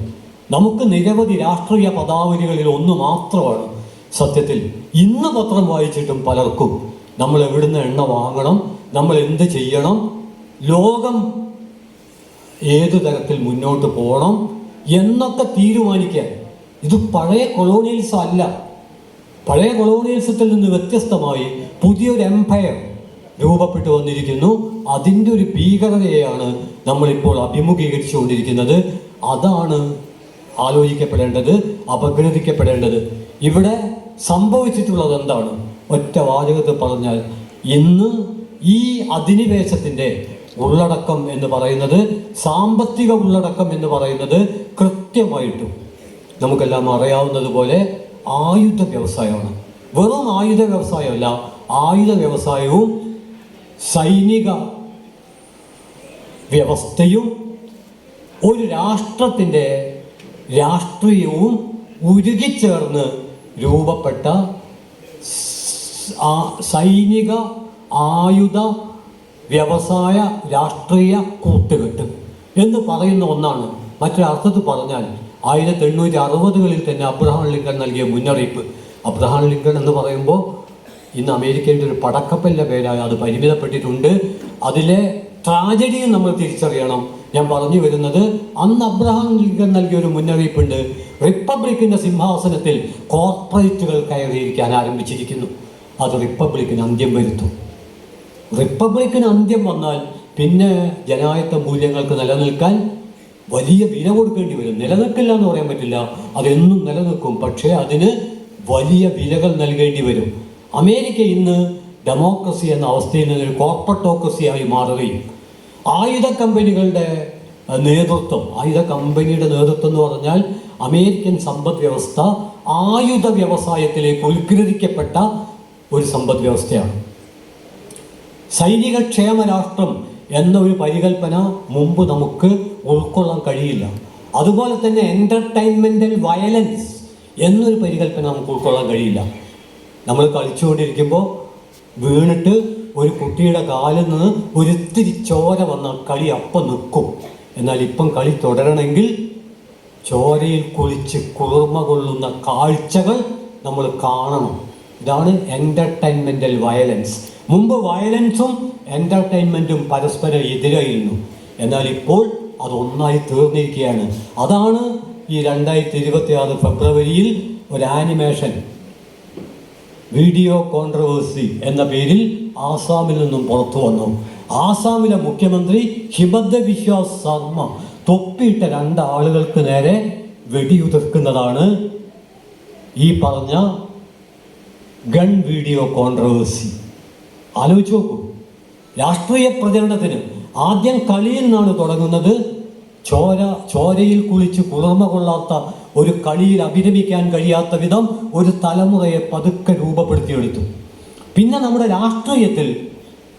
നമുക്ക് നിരവധി രാഷ്ട്രീയ പദാവലികളിൽ ഒന്ന് മാത്രമാണ് സത്യത്തിൽ ഇന്ന് പത്രം വായിച്ചിട്ടും പലർക്കും നമ്മൾ എവിടുന്ന് എണ്ണ വാങ്ങണം, നമ്മൾ എന്ത് ചെയ്യണം, ലോകം ഏതു തരത്തിൽ മുന്നോട്ട് പോകണം എന്നൊക്കെ തീരുമാനിക്കാൻ. ഇത് പഴയ കൊളോണിയൽസം അല്ല. പഴയ കൊളോണിയൽസത്തിൽ നിന്ന് വ്യത്യസ്തമായി പുതിയൊരു എംപയർ രൂപപ്പെട്ടു വന്നിരിക്കുന്നു. അതിൻ്റെ ഒരു ഭീകരതയെയാണ് നമ്മളിപ്പോൾ അഭിമുഖീകരിച്ചുകൊണ്ടിരിക്കുന്നത്. അതാണ് ആലോചിക്കപ്പെടേണ്ടത്, അപഗ്രഥിക്കപ്പെടേണ്ടത്. ഇവിടെ സംഭവിച്ചിട്ടുള്ളത് എന്താണ്? ഒറ്റ വാചകത്തിൽ പറഞ്ഞാൽ ഇന്ന് ഈ അധിനിവേശത്തിൻ്റെ ഉള്ളടക്കം എന്ന് പറയുന്നത്, സാമ്പത്തിക ഉള്ളടക്കം എന്ന് പറയുന്നത് കൃത്യമായിട്ടും നമുക്കെല്ലാം അറിയാവുന്നതുപോലെ ആയുധ വ്യവസായമാണ്. വെറും ആയുധ വ്യവസായമല്ല, ആയുധ വ്യവസായവും സൈനിക വ്യവസ്ഥയും ഒരു രാഷ്ട്രത്തിൻ്റെ രാഷ്ട്രീയവും ഉരുകിച്ചേർന്ന് രൂപപ്പെട്ട സൈനിക ആയുധ വ്യവസായ രാഷ്ട്രീയ കൂട്ടുകെട്ട് എന്ന് പറയുന്ന ഒന്നാണ്. മറ്റൊരർത്ഥത്തിൽ പറഞ്ഞാൽ 1860-കളിൽ തന്നെ അബ്രഹാം ലിങ്കൺ നൽകിയ മുന്നറിയിപ്പ്. അബ്രഹാം ലിങ്കൺ എന്ന് പറയുമ്പോൾ ഇന്ന് അമേരിക്കയുടെ ഒരു പടക്കപ്പലിൻ്റെ പേരായി അത് പരിമിതപ്പെട്ടിട്ടുണ്ട്. അതിലെ ട്രാജഡിയും നമ്മൾ തിരിച്ചറിയണം. ഞാൻ പറഞ്ഞു വരുന്നത്, അന്ന് അബ്രഹാം ലിങ്കൺ നൽകിയ ഒരു മുന്നറിയിപ്പുണ്ട്. റിപ്പബ്ലിക്കിൻ്റെ സിംഹാസനത്തിൽ കോർപ്പറേറ്റുകൾ കയറിയിരിക്കാൻ ആരംഭിച്ചിരിക്കുന്നു. അത് റിപ്പബ്ലിക്കിന് അന്ത്യം വരുത്തും. റിപ്പബ്ലിക്കിന് അന്ത്യം വന്നാൽ പിന്നെ ജനായത്ത മൂല്യങ്ങൾക്ക് നിലനിൽക്കാൻ വലിയ വില കൊടുക്കേണ്ടി വരും. നിലനിൽക്കില്ല എന്ന് പറയാൻ പറ്റില്ല, അതെന്നും നിലനിൽക്കും. പക്ഷേ അതിന് വലിയ വിലകൾ നൽകേണ്ടി വരും. അമേരിക്ക ഇന്ന് ഡെമോക്രസി എന്ന അവസ്ഥയിൽ നിന്ന് ഒരു കോർപ്പറേറ്റോക്രസിയായി മാറുകയും ആയുധ കമ്പനികളുടെ നേതൃത്വം എന്ന് പറഞ്ഞാൽ അമേരിക്കൻ സമ്പദ് വ്യവസ്ഥ ആയുധ വ്യവസായത്തിലേക്ക് ഉത്ഗ്രഥിക്കപ്പെട്ട ഒരു സമ്പദ് വ്യവസ്ഥയാണ്. സൈനിക ക്ഷേമ രാഷ്ട്രം എന്ന ഒരു പരികല്പന മുമ്പ് നമുക്ക് ഉൾക്കൊള്ളാൻ കഴിയില്ല. അതുപോലെ തന്നെ എൻ്റർടൈൻമെൻ്റൽ വയലൻസ് എന്നൊരു പരികല്പന നമുക്ക് ഉൾക്കൊള്ളാൻ കഴിയില്ല. നമ്മൾ കളിച്ചുകൊണ്ടിരിക്കുമ്പോൾ വീണിട്ട് ഒരു കുട്ടിയുടെ കാലിൽ നിന്ന് ഒരിത്തിരി ചോര വന്നാൽ കളി അപ്പം നിൽക്കും. എന്നാൽ ഇപ്പം കളി തുടരണമെങ്കിൽ ചോരയിൽ കുളിച്ച് കുളിർമ കൊള്ളുന്ന കാഴ്ചകൾ നമ്മൾ കാണണം. ഇതാണ് എൻ്റർടൈൻമെൻ്റൽ വയലൻസ്. മുമ്പ് വയലൻസും എൻ്റർടൈൻമെൻറ്റും പരസ്പരം എതിരായിരുന്നു. എന്നാൽ ഇപ്പോൾ അതൊന്നായി തീർന്നിരിക്കുകയാണ്. അതാണ് ഈ 2026 ഫെബ്രുവരിയിൽ ഒരു ആനിമേഷൻ വീഡിയോ കോൺട്രവേഴ്സി എന്ന പേരിൽ ആസാമിൽ നിന്നും പുറത്തു വന്നു. ആസാമിലെ മുഖ്യമന്ത്രി ഹിമന്ത ബിശ്വ ശർമ്മ തൊപ്പിയിട്ട 2 ആളുകൾക്ക് നേരെ വെടിയുതിർക്കുന്നതാണ് ഈ പറഞ്ഞ ഗൺ വീഡിയോ കോൺട്രവേഴ്സി. ആലോചിച്ച് നോക്കൂ. രാഷ്ട്രീയ പ്രചരണത്തിന് ആദ്യം കളിയിൽ നിന്നാണ് തുടങ്ങുന്നത്. ചോരയിൽ കുളിച്ച് കുളിർമ കൊള്ളാത്ത ഒരു കളിയിൽ അഭിരമിക്കാൻ കഴിയാത്ത വിധം ഒരു തലമുറയെ പതുക്കെ രൂപപ്പെടുത്തിയെടുത്തു. പിന്നെ നമ്മുടെ രാഷ്ട്രീയത്തിൽ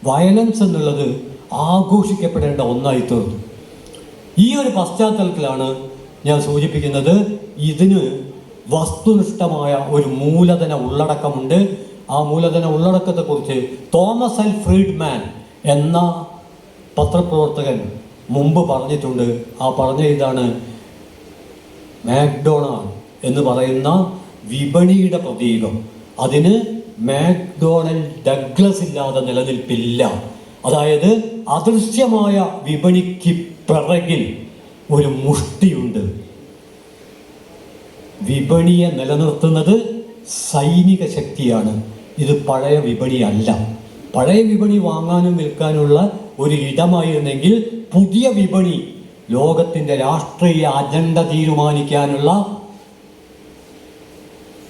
വയലൻസ് എന്നുള്ളത് ആഘോഷിക്കപ്പെടേണ്ട ഒന്നായി തീർന്നു. ഈ ഒരു പശ്ചാത്തലത്തിലാണ് ഞാൻ സൂചിപ്പിക്കുന്നത്, ഇതിന് വസ്തുനിഷ്ഠമായ ഒരു മൂലധന ഉള്ളടക്കമുണ്ട്. ആ മൂലധന ഉള്ളടക്കത്തെക്കുറിച്ച് തോമസ് എൽ ഫ്രീഡ്മാൻ എന്ന പത്രപ്രവർത്തകൻ മുമ്പ് പറഞ്ഞിട്ടുണ്ട്. ആ പറഞ്ഞ ഇതാണ്: മാക്ഡൊണാൾഡ് എന്ന് പറയുന്ന വിപണിയുടെ പ്രതീകം, അതിന് മാക്ഡൊണാൾഡ് ഡഗ്ലസ് ഇല്ലാതെ നിലനിൽപ്പില്ല. അതായത് അദൃശ്യമായ വിപണിക്ക് പിറകിൽ ഒരു മുഷ്ടിയുണ്ട്. വിപണിയെ നിലനിർത്തുന്നത് സൈനിക ശക്തിയാണ്. ഇത് പഴയ വിപണിയല്ല. പഴയ വിപണി വാങ്ങാനും വിൽക്കാനുള്ള ഒരു ഇടമായിരുന്നെങ്കിൽ പുതിയ വിപണി ലോകത്തിൻ്റെ രാഷ്ട്രീയ അജണ്ട തീരുമാനിക്കാനുള്ള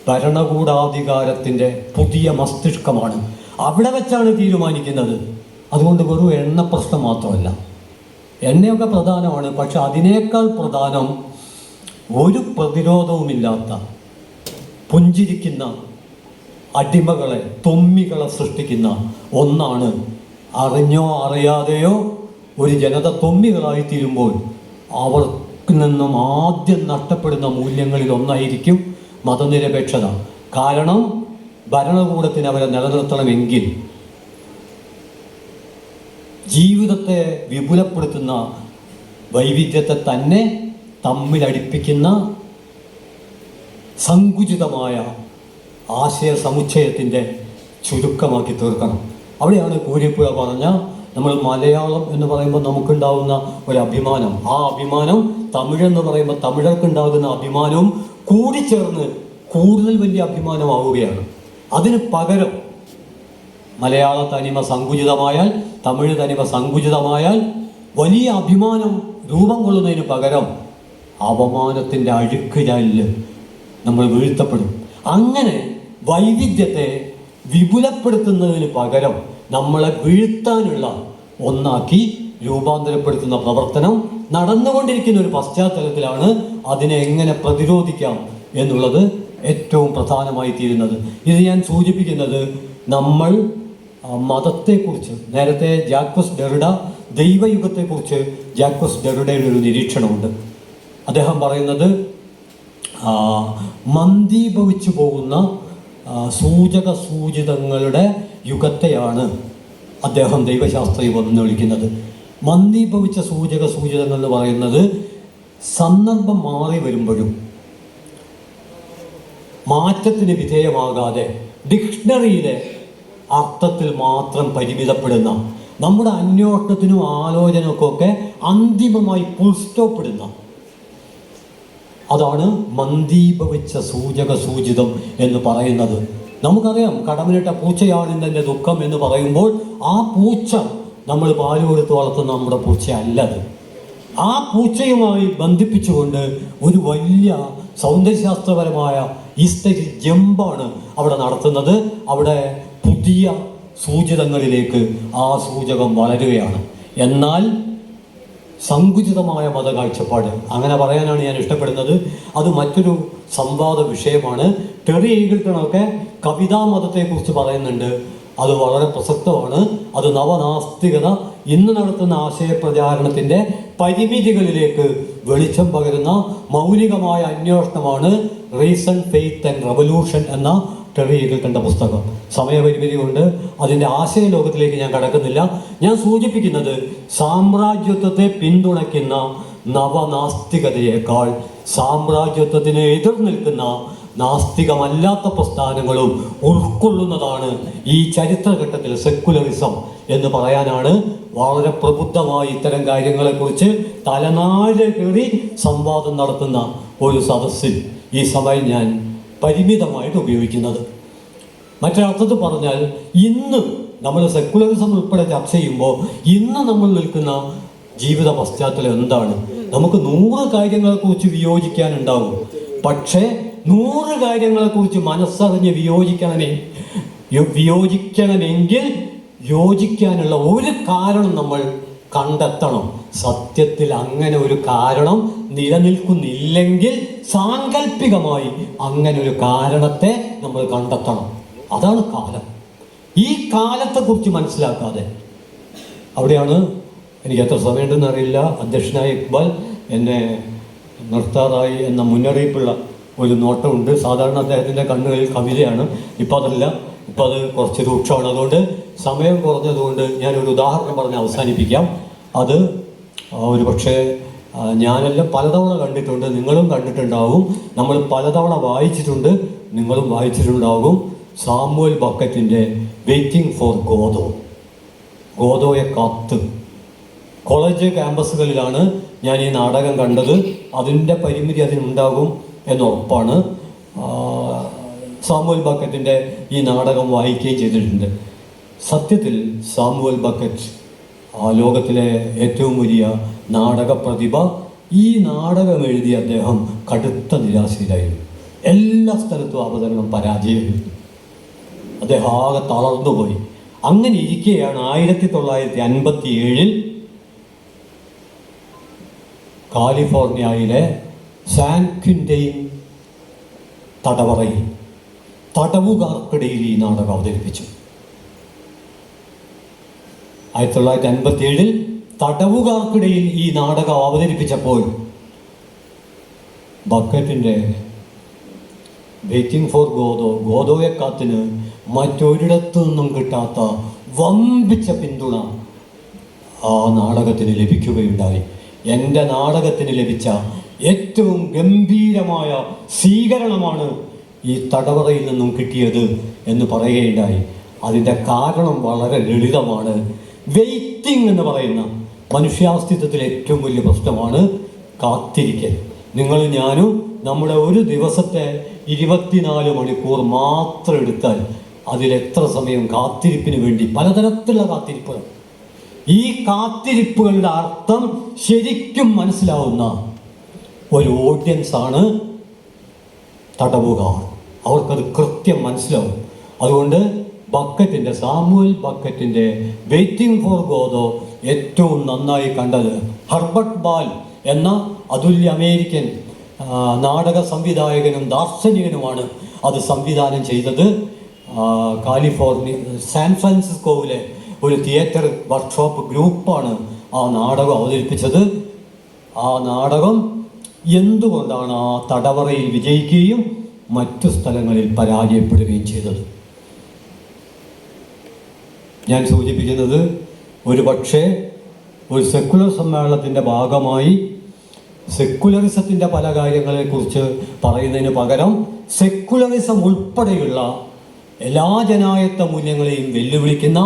ഭരണകൂടാധികാരത്തിൻ്റെ പുതിയ മസ്തിഷ്കമാണ്. അവിടെ വെച്ചാണ് തീരുമാനിക്കുന്നത്. അതുകൊണ്ട് വെറും എണ്ണ പ്രശ്നം മാത്രമല്ല, എണ്ണയൊക്കെ പ്രധാനമാണ്. പക്ഷെ അതിനേക്കാൾ പ്രധാനം ഒരു പ്രതിരോധവുമില്ലാത്ത പുഞ്ചിരിക്കുന്ന അടിമകളെ, തൊമ്മികളെ സൃഷ്ടിക്കുന്ന ഒന്നാണ്. അറിഞ്ഞോ അറിയാതെയോ ഒരു ജനത തൊമ്മികളായി തീരുമ്പോൾ അവർക്ക് നിന്നും ആദ്യം നഷ്ടപ്പെടുന്ന മൂല്യങ്ങളിൽ ഒന്നായിരിക്കും മതനിരപേക്ഷത. കാരണം ഭരണകൂടത്തിന് അവരെ നിലനിർത്തണമെങ്കിൽ ജീവിതത്തെ വിപുലപ്പെടുത്തുന്ന വൈവിധ്യത്തെ തന്നെ തമ്മിലടിപ്പിക്കുന്ന സങ്കുചിതമായ ആശയ സമുച്ചയത്തിൻ്റെ ചുരുക്കമാക്കി തീർക്കണം. അവിടെയാണ് കൂരിപ്പുഴ പറഞ്ഞ നമ്മൾ മലയാളം എന്ന് പറയുമ്പോൾ നമുക്കുണ്ടാകുന്ന ഒരു അഭിമാനം, ആ അഭിമാനം തമിഴെന്ന് പറയുമ്പോൾ തമിഴർക്കുണ്ടാകുന്ന അഭിമാനവും കൂടിച്ചേർന്ന് കൂടുതൽ വലിയ അഭിമാനമാവുകയാണ്. അതിന് പകരം മലയാള തനിമ സങ്കുചിതമായാൽ, തമിഴ് തനിമ സങ്കുചിതമായാൽ വലിയ അഭിമാനം രൂപം കൊള്ളുന്നതിന് പകരം അപമാനത്തിൻ്റെ അഴുക്കുചാലിൽ നമ്മൾ വീഴ്ത്തപ്പെടും. അങ്ങനെ വൈവിധ്യത്തെ വിപുലപ്പെടുത്തുന്നതിന് പകരം നമ്മളെ വീഴ്ത്താനുള്ള ഒന്നാക്കി രൂപാന്തരപ്പെടുത്തുന്ന പ്രവർത്തനം നടന്നുകൊണ്ടിരിക്കുന്ന ഒരു പശ്ചാത്തലത്തിലാണ് അതിനെ എങ്ങനെ പ്രതിരോധിക്കാം എന്നുള്ളത് ഏറ്റവും പ്രധാനമായി തീരുന്നത്. ഇത് ഞാൻ സൂചിപ്പിക്കുന്നത് നമ്മൾ മതത്തെക്കുറിച്ച് നേരത്തെ ജാക്വസ് ഡെറിഡ ദൈവയുഗത്തെക്കുറിച്ച് ജാക്വസ് ഡെറിഡയുടെ ഒരു നിരീക്ഷണമുണ്ട്. അദ്ദേഹം പറയുന്നത് മന്ദീഭവിച്ചു പോകുന്ന സൂചക സൂചിതങ്ങളുടെ യുഗത്തെയാണ് അദ്ദേഹം ദൈവശാസ്ത്ര യുഗം എന്ന് വിളിക്കുന്നത്. മന്ദീഭവിച്ച സൂചക സൂചിതങ്ങൾ എന്ന് പറയുന്നത് സന്ദർഭം മാറി വരുമ്പോഴും മാറ്റത്തിന് വിധേയമാകാതെ ഡിക്ഷണറിയിലെ അർത്ഥത്തിൽ മാത്രം പരിമിതപ്പെടുന്ന, നമ്മുടെ അന്വേഷണത്തിനും ആലോചനക്കൊക്കെ അന്തിമമായി ഫുൾ സ്റ്റോപ്പ് ഇടുന്ന, അതാണ് മന്ദീഭവിച്ച സൂചക സൂചിതം എന്ന് പറയുന്നത്. നമുക്കറിയാം കടമിലിട്ട പൂച്ചയാണ് ഇന്നെൻ്റെ ദുഃഖം എന്ന് പറയുമ്പോൾ ആ പൂച്ച നമ്മൾ പാല് കൊടുത്ത് വളർത്തുന്ന നമ്മുടെ പൂച്ച അല്ലത്. ആ പൂച്ചയുമായി ബന്ധിപ്പിച്ചുകൊണ്ട് ഒരു വലിയ സൗന്ദര്യശാസ്ത്രപരമായ ഈസ്റ്ററിക് ജമ്പാണ് അവിടെ നടത്തുന്നത്. അവിടെ പുതിയ സൂചിതങ്ങളിലേക്ക് ആ സൂചകം വളരുകയാണ്. എന്നാൽ സങ്കുചിതമായ മതകാഴ്ചപ്പാട്, അങ്ങനെ പറയാനാണ് ഞാൻ ഇഷ്ടപ്പെടുന്നത്. അത് മറ്റൊരു സംവാദ വിഷയമാണ്. ടെറി ഈഗിൾട്ടണൊക്കെ കവിതാ മതത്തെക്കുറിച്ച് പറയുന്നുണ്ട്. അത് വളരെ പ്രസക്തമാണ്. അത് നവനാസ്തികത ഇന്ന് നടത്തുന്ന ആശയപ്രചാരണത്തിൻ്റെ പരിമിതികളിലേക്ക് വെളിച്ചം പകരുന്ന മൗലികമായ അന്വേഷണമാണ് റീസൺ, ഫെയ്ത്ത് ആൻഡ് റെവല്യൂഷൻ എന്ന ടെറി ഈഗിൾട്ടൻ്റെ പുസ്തകം. സമയപരിമിതി കൊണ്ട് അതിൻ്റെ ആശയലോകത്തിലേക്ക് ഞാൻ കടക്കുന്നില്ല. ഞാൻ സൂചിപ്പിക്കുന്നത് സാമ്രാജ്യത്വത്തെ പിന്തുണയ്ക്കുന്ന നവനാസ്തികതയേക്കാൾ സാമ്രാജ്യത്വത്തിന് എതിർ നിൽക്കുന്ന നാസ്തികമല്ലാത്ത പ്രസ്ഥാനങ്ങളും ഉൾക്കൊള്ളുന്നതാണ് ഈ ചരിത്രഘട്ടത്തിൽ സെക്കുലറിസം എന്ന് പറയാനാണ് വളരെ പ്രബുദ്ധമായി ഇത്തരം കാര്യങ്ങളെക്കുറിച്ച് തലനാഴെ കയറി സംവാദം നടത്തുന്ന ഒരു സദസ്സിൽ ഈ സമയം ഞാൻ പരിമിതമായിട്ട് ഉപയോഗിക്കുന്നത്. മറ്റൊരർത്ഥത്തിൽ പറഞ്ഞാൽ ഇന്ന് നമ്മൾ സെക്കുലറിസം ഉൾപ്പെടെ ചർച്ച ചെയ്യുമ്പോൾ ഇന്ന് നമ്മൾ നിൽക്കുന്ന ജീവിത പശ്ചാത്തലം എന്താണ്? നമുക്ക് 100 കാര്യങ്ങളെക്കുറിച്ച് വിയോജിക്കാനുണ്ടാവും. പക്ഷേ 100 കാര്യങ്ങളെക്കുറിച്ച് മനസ്സറിഞ്ഞ് വിയോജിക്കണമെങ്കിൽ യോജിക്കാനുള്ള ഒരു കാരണം നമ്മൾ കണ്ടെത്തണം. സത്യത്തിൽ അങ്ങനെ ഒരു കാരണം നിലനിൽക്കുന്നില്ലെങ്കിൽ സാങ്കല്പികമായി അങ്ങനെ ഒരു കാരണത്തെ നമ്മൾ കണ്ടെത്തണം. അതാണ് കാലം. ഈ കാലത്തെക്കുറിച്ച് മനസ്സിലാക്കാതെ അവിടെയാണ് എനിക്ക് എത്ര സമയമുണ്ടെന്ന് അറിയില്ല, അധ്യക്ഷനായ ഇക്ബാൽ എന്നെ നിർത്താറായി എന്ന മുന്നറിയിപ്പുള്ള ഒരു നോട്ടമുണ്ട്. സാധാരണ അദ്ദേഹത്തിൻ്റെ കണ്ണുകളിൽ കവിതയാണ്. ഇപ്പം അതല്ല, ഇപ്പം അത് കുറച്ച് രൂക്ഷമാണ്. അതുകൊണ്ട് സമയം കുറഞ്ഞതുകൊണ്ട് ഞാനൊരു ഉദാഹരണം പറഞ്ഞ് അവസാനിപ്പിക്കാം. അത് ഒരു പക്ഷേ ഞാനെല്ലാം പലതവണ കണ്ടിട്ടുണ്ട്, നിങ്ങളും കണ്ടിട്ടുണ്ടാവും, നമ്മൾ പലതവണ വായിച്ചിട്ടുണ്ട്, നിങ്ങളും വായിച്ചിട്ടുണ്ടാകും. സാമുവൽ ബക്കറ്റിൻ്റെ വെയിറ്റിംഗ് ഫോർ ഗോദോ, ഗോദോയെ കാത്ത്. കോളേജ് ക്യാമ്പസുകളിലാണ് ഞാൻ ഈ നാടകം കണ്ടത്. അതിൻ്റെ പരിമിതി അതിനുണ്ടാകും എന്നുറപ്പാണ്. സാമുവൽ ബക്കറ്റിൻ്റെ ഈ നാടകം വായിക്കുകയും ചെയ്തിട്ടുണ്ട്. സത്യത്തിൽ സാമുവൽ ബക്കറ്റ് ലോകത്തിലെ ഏറ്റവും വലിയ നാടക പ്രതിഭ. ഈ നാടകം എഴുതിയ അദ്ദേഹം കടുത്ത നിരാശയിലായിരുന്നു. എല്ലാ സ്ഥലത്തും അവതരണം പരാജയമായിരുന്നു. അദ്ദേഹം ആകെ തളർന്നുപോയി. അങ്ങനെ ഇരിക്കെയാണ് 1957 കാലിഫോർണിയയിലെ സാൻ ക്വിന്റൈൻ തടവറയിൽ തടവുകാർക്കിടയിൽ ഈ നാടകം അവതരിപ്പിച്ചു. 1957 തടവുകാർക്കിടയിൽ ഈ നാടകം അവതരിപ്പിച്ചപ്പോൾ ബക്കറ്റിൻ്റെ വെയിറ്റിംഗ് ഫോർ ഗോദോയെ കാത്തിന് മറ്റൊരിടത്തു നിന്നും കിട്ടാത്ത വമ്പിച്ച പിന്തുണ ആ നാടകത്തിന് ലഭിക്കുകയുണ്ടായി. എൻ്റെ നാടകത്തിന് ലഭിച്ച ഏറ്റവും ഗംഭീരമായ സ്വീകരണമാണ് ഈ തടവറയിൽ നിന്നും കിട്ടിയത് എന്ന് പറയുകയുണ്ടായി. അതിൻ്റെ കാരണം വളരെ ലളിതമാണ്. വെയിറ്റിംഗ് എന്ന് പറയുന്ന മനുഷ്യാസ്തിത്വത്തിലെ ഏറ്റവും വലിയ പ്രശ്നമാണ് കാത്തിരിക്കൽ. നിങ്ങൾ ഞാനും നമ്മുടെ ഒരു ദിവസത്തെ 24 മണിക്കൂർ മാത്രം എടുത്താൽ അതിലെത്ര സമയം കാത്തിരിപ്പിന് വേണ്ടി പലതരത്തിലുള്ള കാത്തിരിപ്പുകൾ. ഈ കാത്തിരിപ്പുകളുടെ അർത്ഥം ശരിക്കും മനസ്സിലാവുന്ന ഒരു ഓഡിയൻസാണ് തടവുകാർ. അവർക്കത് കൃത്യം മനസ്സിലാവും. അതുകൊണ്ട് സാമുവൽ ബക്കറ്റിൻ്റെ വെയിറ്റിംഗ് ഫോർ ഗോദോ ഏറ്റവും നന്നായി കണ്ടത് ഹെർബർട്ട് ബാൽ എന്ന അതുല്യ അമേരിക്കൻ നാടക സംവിധായകനും ദാർശനികനുമാണ് അത് സംവിധാനം ചെയ്തത്. സാൻ ഫ്രാൻസിസ്കോവിലെ ഒരു തിയേറ്റർ വർക്ക്ഷോപ്പ് ഗ്രൂപ്പാണ് ആ നാടകം അവതരിപ്പിച്ചത്. ആ നാടകം എന്തുകൊണ്ടാണ് ആ തടവറയിൽ വിജയിക്കുകയും മറ്റു സ്ഥലങ്ങളിൽ പരാജയപ്പെടുകയും ചെയ്തത്? ഞാൻ സൂചിപ്പിക്കുന്നത് ഒരു പക്ഷേ ഒരു സെക്കുലർ സമ്മേളനത്തിൻ്റെ ഭാഗമായി സെക്കുലറിസത്തിൻ്റെ പല കാര്യങ്ങളെക്കുറിച്ച് പറയുന്നതിന് പകരം സെക്കുലറിസം ഉൾപ്പെടെയുള്ള എല്ലാ ജനായത്ത മൂല്യങ്ങളെയും വെല്ലുവിളിക്കുന്ന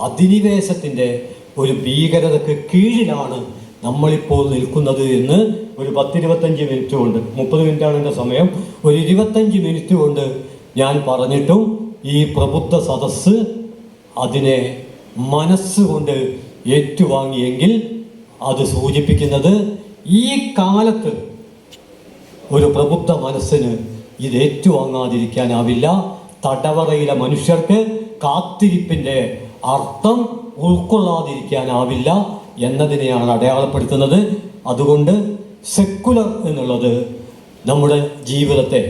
അധിനിവേശത്തിൻ്റെ ഒരു ഭീകരതയ്ക്ക് കീഴിലാണ് നമ്മളിപ്പോൾ നിൽക്കുന്നത് എന്ന് ഒരു 10-25 മിനിറ്റ് കൊണ്ട്, 30 മിനിറ്റാണ് എൻ്റെ സമയം, ഒരു 25 മിനിറ്റ് കൊണ്ട് ഞാൻ പറഞ്ഞിട്ടും ഈ പ്രബുദ്ധ സദസ്സ് അതിനെ മനസ്സുകൊണ്ട് ഏറ്റുവാങ്ങിയെങ്കിൽ അത് സൂചിപ്പിക്കുന്നത് ഈ കാലത്ത് ഒരു പ്രബുദ്ധ മനസ്സിന് ഇത് ഏറ്റുവാങ്ങാതിരിക്കാനാവില്ല. തടവറയിലെ മനുഷ്യർക്ക് കാത്തിരിപ്പിൻ്റെ അർത്ഥം ഉൾക്കൊള്ളാതിരിക്കാനാവില്ല എന്നതിനെയാണ് അടയാളപ്പെടുത്തുന്നത്. അതുകൊണ്ട് സെക്കുലർ എന്നുള്ളത് നമ്മുടെ ജീവിതത്തെ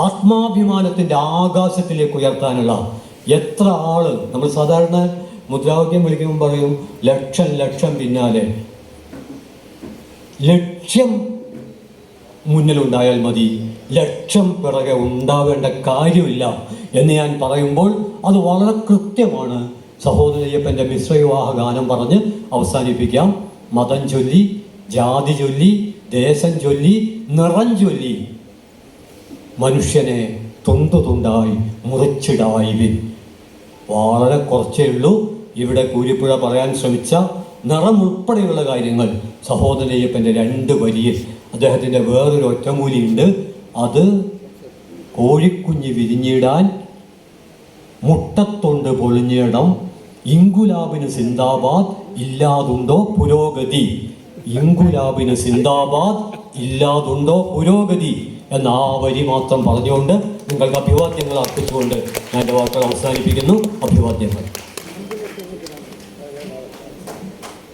ആത്മാഭിമാനത്തിൻ്റെ ആകാശത്തിലേക്ക് ഉയർത്താനുള്ള എത്ര ആള് നമ്മൾ സാധാരണ മുദ്രാവാക്യം വിളിക്കുമ്പോൾ പറയും ലക്ഷം ലക്ഷം പിന്നാലെ. ലക്ഷ്യം മുന്നിലുണ്ടായാൽ മതി, ലക്ഷം പിറകെ ഉണ്ടാവേണ്ട കാര്യമില്ല എന്ന് ഞാൻ പറയുമ്പോൾ അത് വളരെ കൃത്യമാണ്. സഹോദരയ്യപ്പൻ്റെ മിശ്രവിവാഹ ഗാനം പറഞ്ഞ് അവസാനിപ്പിക്കാം. മതം ചൊല്ലി, ജാതി ചൊല്ലി, ദേശം ചൊല്ലി, നിറം ചൊല്ലി മനുഷ്യനെ തുണ്ടു തുണ്ടായി മുറിച്ചിടായി. വളരെ കുറച്ചേ ഉള്ളൂ. ഇവിടെ കൂലിപ്പുഴ പറയാൻ ശ്രമിച്ച നിറം ഉൾപ്പെടെയുള്ള കാര്യങ്ങൾ സഹോദരയ്യപ്പൻ്റെ 2 വരിയിൽ അദ്ദേഹത്തിൻ്റെ വേറൊരു ഒറ്റമൂലിയുണ്ട്. അത് കോഴിക്കുഞ്ഞ് വിരിഞ്ഞിടാൻ മുട്ടത്തൊണ്ട് പൊളിഞ്ഞിടം, ഇങ്കുലാബിന് സിന്ദാബാദ് ഇല്ലാതുണ്ടോ പുരോഗതി. ഇങ്കുലാബിന് സിന്ദാബാദ് ഇല്ലാതുണ്ടോ പുരോഗതി എന്ന ആ വരി മാത്രം പറഞ്ഞുകൊണ്ട് നിങ്ങൾക്ക് അഭിവാദ്യങ്ങൾ അർപ്പിച്ചുകൊണ്ട് ഞാൻ എൻ്റെ വാക്കുകൾ അവസാനിപ്പിക്കുന്നു. അഭിവാദ്യങ്ങൾ.